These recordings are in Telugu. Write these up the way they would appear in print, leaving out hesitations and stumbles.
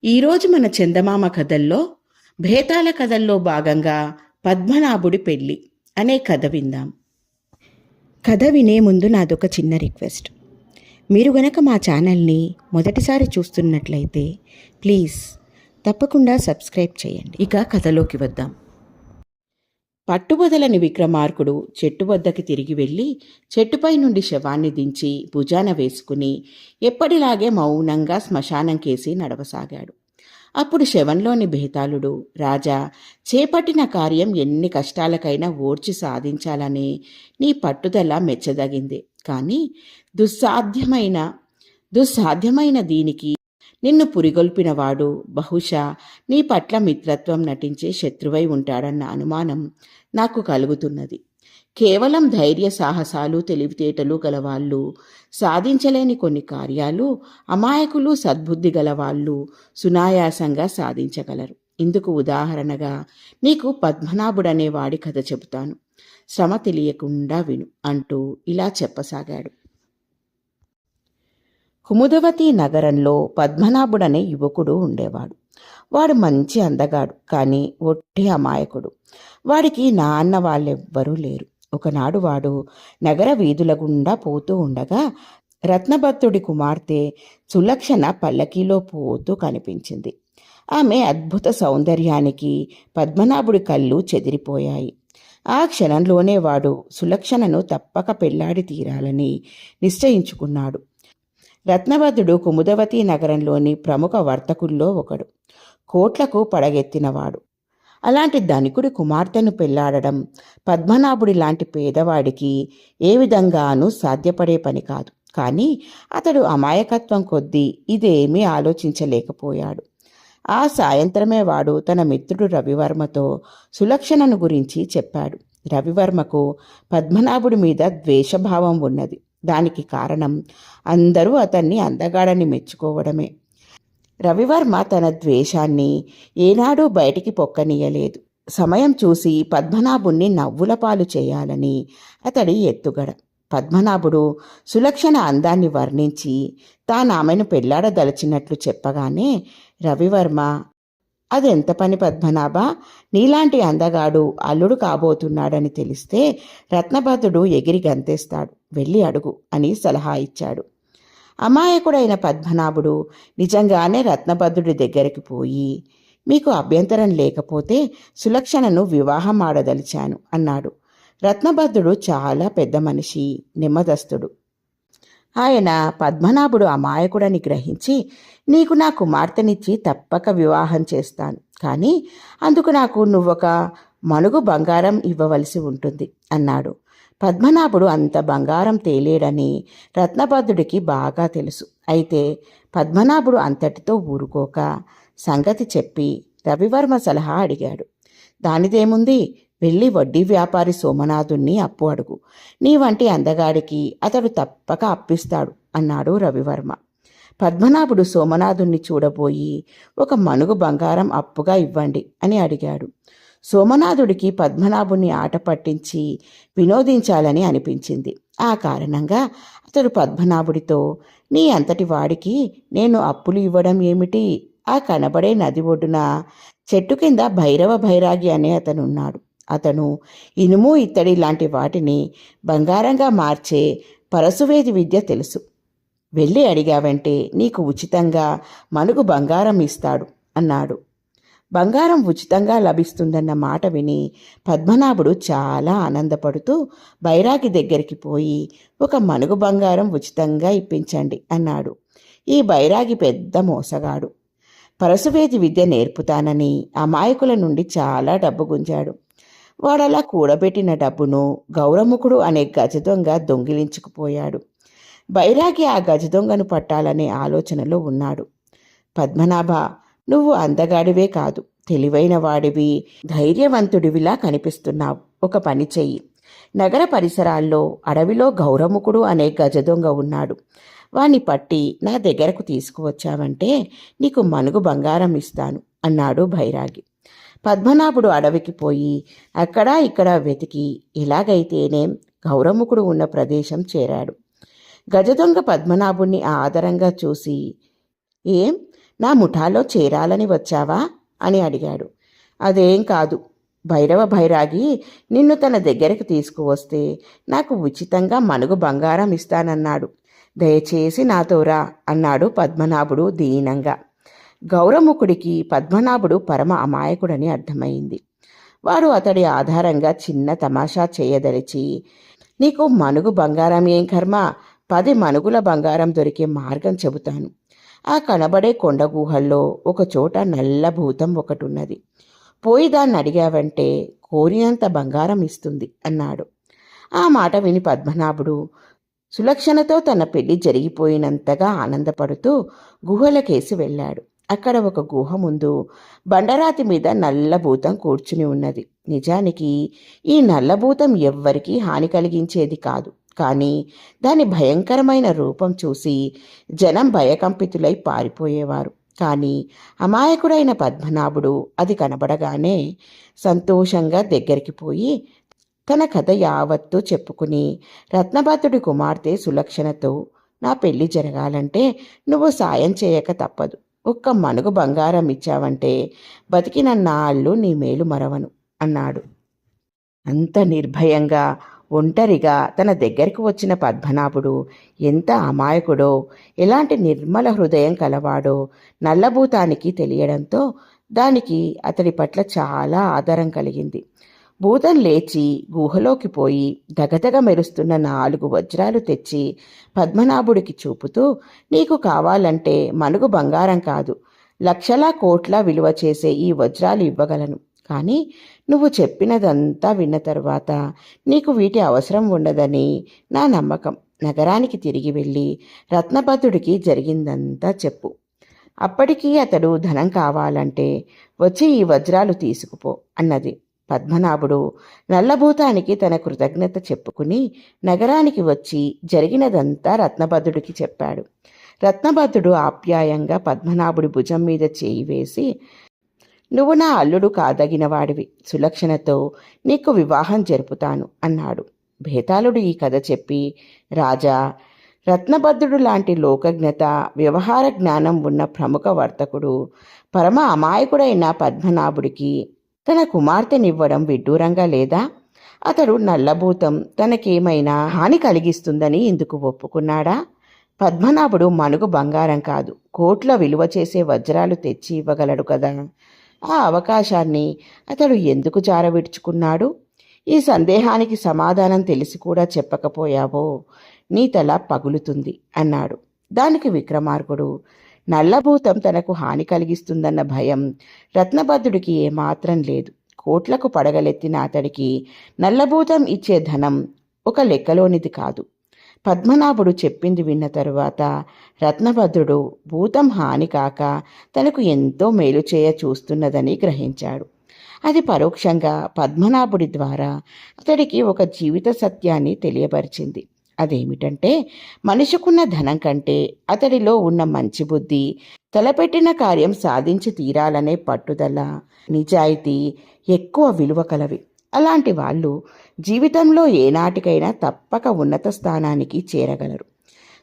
ఈరోజు మన చందమామ కథల్లో భేతాల కథల్లో భాగంగా పద్మనాభుడి పెళ్ళి అనే కథ విందాం. కథ వినే ముందు నాదొక చిన్న రిక్వెస్ట్. మీరు గనక మా ఛానల్ని మొదటిసారి చూస్తున్నట్లయితే ప్లీజ్ తప్పకుండా సబ్స్క్రైబ్ చేయండి. ఇక కథలోకి వద్దాం. పట్టుబదలని విక్రమార్కుడు చెట్టు వద్దకి తిరిగి వెళ్ళి చెట్టుపై నుండి శవాన్ని దించి భుజాన వేసుకుని ఎప్పటిలాగే మౌనంగా శ్మశానం కేసి నడవసాగాడు. అప్పుడు శవంలోని భేతాళుడు, రాజా, చేపట్టిన కార్యం ఎన్ని కష్టాలకైనా ఓర్చి సాధించాలనే నీ పట్టుదల మెచ్చదగిందే, కానీ దుస్సాధ్యమైన దీనికి నిన్ను పురిగొల్పినవాడు బహుశా నీ పట్ల మిత్రత్వం నటించే శత్రువై ఉంటాడన్న అనుమానం నాకు కలుగుతున్నది. కేవలం ధైర్య సాహసాలు తెలివితేటలు గలవాళ్ళు సాధించలేని కొన్ని కార్యాలు అమాయకులు సద్బుద్ధి గలవాళ్ళు సునాయాసంగా సాధించగలరు. ఇందుకు ఉదాహరణగా నీకు పద్మనాభుడనే వాడి కథ చెబుతాను. శ్రమ తెలియకుండా విను అంటూ ఇలా చెప్పసాగాడు. కుముదవతి నగరంలో పద్మనాభుడనే యువకుడు ఉండేవాడు. వాడు మంచి అందగాడు, కానీ ఒట్టి అమాయకుడు. వాడికి నాన్న వాళ్ళెవ్వరూ లేరు. ఒకనాడు వాడు నగర వీధుల గుండా పోతూ ఉండగా రత్నభత్తుడి కుమార్తె సులక్షణ పల్లకీలో పోతూ కనిపించింది. ఆమె అద్భుత సౌందర్యానికి పద్మనాభుడి కళ్ళు చెదిరిపోయాయి. ఆ క్షణంలోనే వాడు సులక్షణను తప్పక పెళ్లాడి తీరాలని నిశ్చయించుకున్నాడు. రత్నభద్రుడు కుముదవతి నగరంలోని ప్రముఖ వర్తకుల్లో ఒకడు, కోట్లకు పడగెత్తినవాడు. అలాంటి ధనికుడి కుమార్తెను పెళ్లాడడం పద్మనాభుడి లాంటి పేదవాడికి ఏ విధంగానూ సాధ్యపడే పని కాదు. కానీ అతడు అమాయకత్వం కొద్దీ ఇదేమీ ఆలోచించలేకపోయాడు. ఆ సాయంత్రమే వాడు తన మిత్రుడు రవివర్మతో సులక్షణను గురించి చెప్పాడు. రవివర్మకు పద్మనాభుడి మీద ద్వేషభావం ఉన్నది. దానికి కారణం అందరూ అతన్ని అందగాడని మెచ్చుకోవడమే. రవివర్మ తన ద్వేషాన్ని ఏనాడూ బయటికి పొక్కనీయలేదు. సమయం చూసి పద్మనాభుణ్ణి నవ్వుల పాలు చేయాలని అతడి ఎత్తుగడ. పద్మనాభుడు సులక్షణ అందాన్ని వర్ణించి తానామెను పెళ్లాడదలచినట్లు చెప్పగానే రవివర్మ, అదెంత పని పద్మనాభ, నీలాంటి అందగాడు అల్లుడు కాబోతున్నాడని తెలిస్తే రత్నభద్రుడు ఎగిరి గంతేస్తాడు, వెళ్ళి అడుగు అని సలహా ఇచ్చాడు. అమాయకుడైన పద్మనాభుడు నిజంగానే రత్నభద్రుడి దగ్గరికి పోయి, మీకు అభ్యంతరం లేకపోతే సులక్షణను వివాహం ఆడదలిచాను అన్నాడు. రత్నభద్రుడు చాలా పెద్ద మనిషి, నెమ్మదస్తుడు. ఆయన పద్మనాభుడు అమాయకుడని గ్రహించి, నీకు నా కుమార్తెనిచ్చి తప్పక వివాహం చేస్తాను, కానీ అందుకు నాకు నువ్వొక మణుగు బంగారం ఇవ్వవలసి ఉంటుంది అన్నాడు. పద్మనాభుడు అంత బంగారం తేలేడని రత్నభద్రుడికి బాగా తెలుసు. అయితే పద్మనాభుడు అంతటితో ఊరుకోక సంగతి చెప్పి రవివర్మ సలహా అడిగాడు. దానిదేముంది, వెళ్ళి వడ్డీ వ్యాపారి సోమనాథుణ్ణి అప్పు అడుగు, నీ వంటి అందగాడికి అతడు తప్పక అప్పిస్తాడు అన్నాడు రవివర్మ. పద్మనాభుడు సోమనాథుణ్ణి చూడబోయి, ఒక మణుగు బంగారం అప్పుగా ఇవ్వండి అని అడిగాడు. సోమనాథుడికి పద్మనాభుణ్ణి ఆట పట్టించి వినోదించాలని అనిపించింది. ఆ కారణంగా అతడు పద్మనాభుడితో, నీ అంతటి వాడికి నేను అప్పులు ఇవ్వడం ఏమిటి, ఆ కనబడే నది ఒడ్డున చెట్టు కింద భైరవ భైరాగి అనే అతనున్నాడు. అతను ఇనుము ఇత్తడి లాంటి వాటిని బంగారంగా మార్చే పరశువేది విద్య తెలుసు. వెళ్ళి అడిగావంటే నీకు ఉచితంగా మణుగు బంగారం ఇస్తాడు అన్నాడు. బంగారం ఉచితంగా లభిస్తుందన్న మాట విని పద్మనాభుడు చాలా ఆనందపడుతూ బైరాగి దగ్గరికి పోయి, ఒక మణుగు బంగారం ఉచితంగా ఇప్పించండి అన్నాడు. ఈ బైరాగి పెద్ద మోసగాడు. పరశువేది విద్య నేర్పుతానని అమాయకుల నుండి చాలా డబ్బు గుంజాడు. వాడలా కూడబెట్టిన డబ్బును గౌరముఖుడు అనే గజదొంగ దొంగిలించుకుపోయాడు. బైరాగి ఆ గజదొంగను పట్టాలనే ఆలోచనలో ఉన్నాడు. పద్మనాభ, నువ్వు అందగాడివే కాదు, తెలివైన వాడివి, ధైర్యవంతుడివిలా కనిపిస్తున్నావు. ఒక పని చెయ్యి, నగర పరిసరాల్లో అడవిలో గౌరముఖుడు అనే గజదొంగ ఉన్నాడు. వాణ్ణి పట్టి నా దగ్గరకు తీసుకువచ్చావంటే నీకు మణుగు బంగారం ఇస్తాను అన్నాడు బైరాగి. పద్మనాభుడు అడవికి పోయి అక్కడా ఇక్కడ వెతికి ఎలాగైతేనేం గౌరముఖుడు ఉన్న ప్రదేశం చేరాడు. గజదొంగ పద్మనాభుణ్ణి ఆదరంగా చూసి, ఏం నా ముఠాలో చేరాలని వచ్చావా అని అడిగాడు. అదేం కాదు. భైరవ భైరాగి నిన్ను తన దగ్గరికి తీసుకువస్తే నాకు ఉచితంగా మనుగు బంగారం ఇస్తానన్నాడు. దయచేసి నాతో రా అన్నాడు పద్మనాభుడు దీనంగా. గౌరముఖుడికి పద్మనాభుడు పరమ అమాయకుడని అర్థమైంది. వాడు అతడి ఆధారంగా చిన్న తమాషా చేయదలిచి, నీకు మనుగు బంగారం ఏం కర్మ, 10 మనుగుల బంగారం దొరికే మార్గం చెబుతాను. ఆ కనబడే కొండ గుహల్లో ఒకచోట నల్ల భూతం ఒకటున్నది. పోయి దాన్ని అడిగావంటే కోరినంత బంగారం ఇస్తుంది అన్నాడు. ఆ మాట విని పద్మనాభుడు సులక్షణతో తన పెళ్లి జరిగిపోయినంతగా ఆనందపడుతూ గుహలకేసి వెళ్ళాడు. అక్కడ ఒక గుహ ముందు బండరాతి మీద నల్లభూతం కూర్చుని ఉన్నది. నిజానికి ఈ నల్లభూతం ఎవ్వరికీ హాని కలిగించేది కాదు. కానీ దాని భయంకరమైన రూపం చూసి జనం భయకంపితులై పారిపోయేవారు. కానీ అమాయకుడైన పద్మనాభుడు అది కనబడగానే సంతోషంగా దగ్గరికి పోయి తన కథ యావత్తూ చెప్పుకుని, రత్నభద్రుడి కుమార్తె సులక్షణతో నా పెళ్లి జరగాలంటే నువ్వు సాయం చేయక తప్పదు. ఒక్క మనుగు బంగారం ఇచ్చావంటే బతికినన్నాళ్ళు నీ మేలు మరవను అన్నాడు. అంత నిర్భయంగా ఒంటరిగా తన దగ్గరికి వచ్చిన పద్మనాభుడు ఎంత అమాయకుడో, ఎలాంటి నిర్మల హృదయం కలవాడో నల్లభూతానికి తెలియడంతో దానికి అతడి పట్ల చాలా ఆదరం కలిగింది. భూతం లేచి గుహలోకి పోయి దగదగ మెరుస్తున్న 4 వజ్రాలు తెచ్చి పద్మనాభుడికి చూపుతూ, నీకు కావాలంటే మనుగు బంగారం కాదు, లక్షల కోట్ల విలువ చేసే ఈ వజ్రాలు ఇవ్వగలను. కానీ నువ్వు చెప్పినదంతా విన్న తరువాత నీకు వీటి అవసరం ఉండదని నా నమ్మకం. నగరానికి తిరిగి వెళ్ళి రత్నభద్రుడికి జరిగిందంతా చెప్పు. అప్పటికీ అతడు ధనం కావాలంటే వచ్చి ఈ వజ్రాలు తీసుకుపో అన్నది. పద్మనాభుడు నల్లభూతానికి తన కృతజ్ఞత చెప్పుకుని నగరానికి వచ్చి జరిగినదంతా రత్నభద్రుడికి చెప్పాడు. రత్నభద్రుడు ఆప్యాయంగా పద్మనాభుడి భుజం మీద చేయి వేసి, నువ్వు నా అల్లుడు కాదగిన వాడివి, సులక్షణతో నీకు వివాహం జరుపుతాను అన్నాడు. భేతాళుడు ఈ కథ చెప్పి, రాజా, రత్నభద్రుడు లాంటి లోకజ్ఞత, వ్యవహార జ్ఞానం ఉన్న ప్రముఖ వర్తకుడు పరమ అమాయకుడైన పద్మనాభుడికి తన కుమార్తెనివ్వడం విడ్డూరంగా లేదా? అతడు నల్లభూతం తనకేమైనా హాని కలిగిస్తుందని ఇందుకు ఒప్పుకున్నాడా? పద్మనాభుడు మనుగు బంగారం కాదు, కోట్ల విలువ చేసే వజ్రాలు తెచ్చి ఇవ్వగలడు కదా. ఆ అవకాశాన్ని అతడు ఎందుకు జారవిడుచుకున్నాడు? ఈ సందేహానికి సమాధానం తెలిసి కూడా చెప్పకపోయావో నీ తల పగులుతుంది అన్నాడు. దానికి విక్రమార్కుడు, నల్లభూతం తనకు హాని కలిగిస్తుందన్న భయం రత్నభద్రుడికి ఏమాత్రం లేదు. కోట్లకు పడగలెత్తిన అతడికి నల్లభూతం ఇచ్చే ధనం ఒక లెక్కలోనిది కాదు. పద్మనాభుడు చెప్పింది విన్న తరువాత రత్నభద్రుడు భూతం హాని కాక తనకు ఎంతో మేలు చేయ చూస్తున్నదని గ్రహించాడు. అది పరోక్షంగా పద్మనాభుడి ద్వారా అతడికి ఒక జీవిత సత్యాన్ని తెలియపరిచింది. అదేమిటంటే, మనిషికున్న ధనం కంటే అతడిలో ఉన్న మంచి బుద్ధి, తలపెట్టిన కార్యం సాధించి తీరాలనే పట్టుదల, నిజాయితీ ఎక్కువ విలువ కలవి. అలాంటి వాళ్ళు జీవితంలో ఏనాటికైనా తప్పక ఉన్నత స్థానానికి చేరగలరు.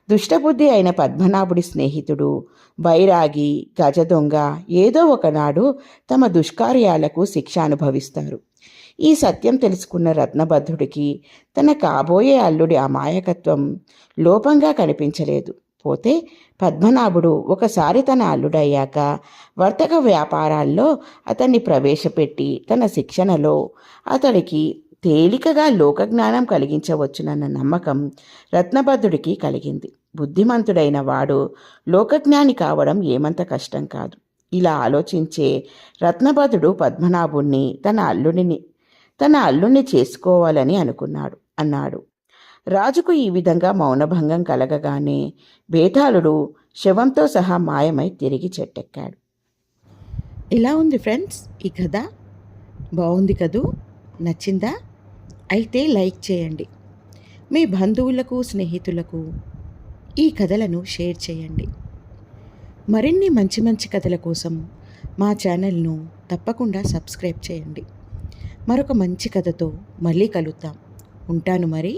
దుష్టబుద్ధి అయిన పద్మనాభుడి స్నేహితుడు బైరాగి, గజదొంగ ఏదో ఒకనాడు తమ దుష్కార్యాలకు శిక్ష అనుభవిస్తారు. ఈ సత్యం తెలుసుకున్న రత్నభద్రుడికి తన కాబోయే అల్లుడి అమాయకత్వం లోపంగా కనిపించలేదు. పోతే పద్మనాభుడు ఒకసారి తన అల్లుడయ్యాక వర్తక వ్యాపారాల్లో అతన్ని ప్రవేశపెట్టి తన శిక్షణలో అతడికి తేలికగా లోకజ్ఞానం కలిగించవచ్చునన్న నమ్మకం రత్నభద్రుడికి కలిగింది. బుద్ధిమంతుడైన వాడు లోకజ్ఞాని కావడం ఏమంత కష్టం కాదు. ఇలా ఆలోచించే రత్నభద్రుడు పద్మనాభుణ్ణి తన అల్లుణ్ణి చేసుకోవాలని అనుకున్నాడు అన్నాడు. రాజుకు ఈ విధంగా మౌనభంగం కలగగానే బేతాళుడు శవంతో సహా మాయమై తిరిగి చెట్టెక్కాడు. ఇలా ఉంది ఫ్రెండ్స్ ఈ కథ. బాగుంది కదూ? నచ్చిందా? అయితే లైక్ చేయండి. మీ బంధువులకు, స్నేహితులకు ఈ కథలను షేర్ చేయండి. మరిన్ని మంచి మంచి కథల కోసం మా ఛానల్ను తప్పకుండా సబ్స్క్రైబ్ చేయండి. మరొక మంచి కథతో మళ్ళీ కలుద్దాం. ఉంటాను మరి.